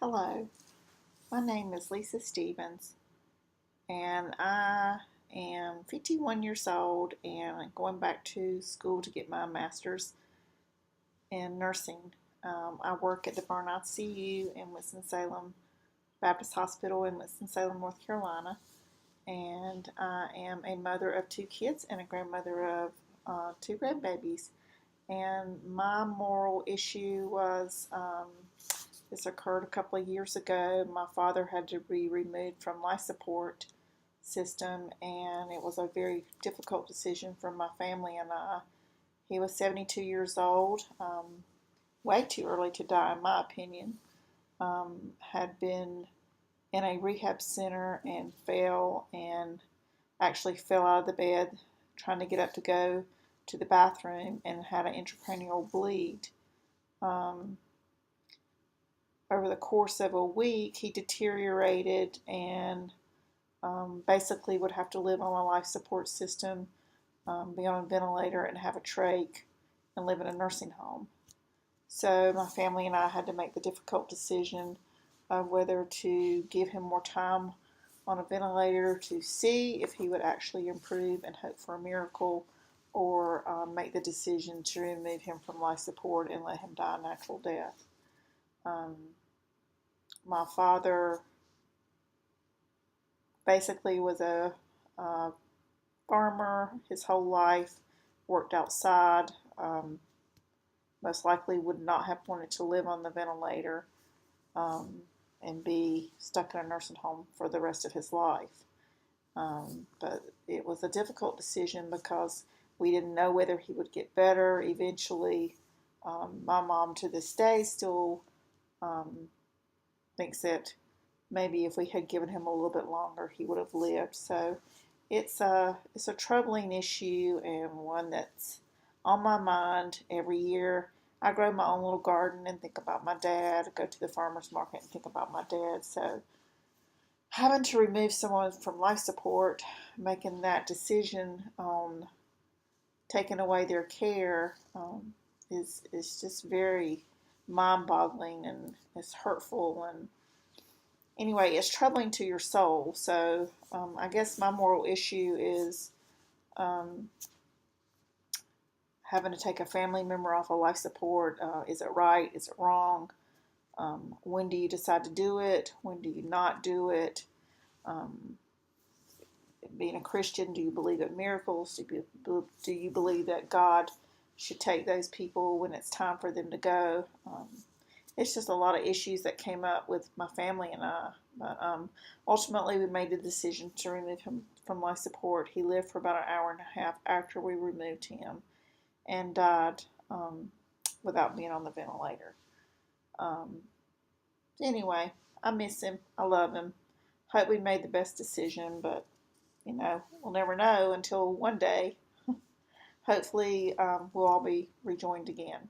Hello, my name is Lisa Stevens, and I am 51 years old and going back to school to get my master's in nursing. I work at the Burn ICU in Winston-Salem Baptist Hospital in Winston-Salem, North Carolina, and I am a mother of two kids and a grandmother of two grandbabies. And my moral issue was this occurred a couple of years ago. My father had to be removed from life support system, and it was a very difficult decision for my family and I. He was 72 years old, way too early to die, in my opinion. Had been in a rehab center and actually fell out of the bed trying to get up to go to the bathroom and had an intracranial bleed. Um, Over the course of a week, he deteriorated and basically would have to live on a life support system, be on a ventilator, and have a trach, and live in a nursing home. So my family and I had to make the difficult decision of whether to give him more time on a ventilator to see if he would actually improve and hope for a miracle, or make the decision to remove him from life support and let him die a natural death. Um, my father basically was a farmer his whole life, worked outside, most likely would not have wanted to live on the ventilator, um, and be stuck in a nursing home for the rest of his life. But it was a difficult decision because we didn't know whether he would get better eventually. My mom to this day still um, thinks that maybe if we had given him a little bit longer, he would have lived. So it's a troubling issue and one that's on my mind every year. I grow my own little garden and think about my dad. Go to the farmer's market and think about my dad. So having to remove someone from life support, making that decision on taking away their care, is just very mind-boggling, and it's hurtful, and anyway, it's troubling to your soul. So I guess my moral issue is um, having to take a family member off of life support. Is it right? Is it wrong? When do you decide to do it? When do you not do it? Um, Being a Christian, do you believe in miracles? Do you believe that God should take those people when it's time for them to go? It's just a lot of issues that came up with my family and I. But ultimately, we made the decision to remove him from life support. He lived for about an hour and a half after we removed him and died without being on the ventilator. Um, anyway, I miss him. I love him. Hope we made the best decision, but we'll never know until one day, hopefully, we'll all be rejoined again.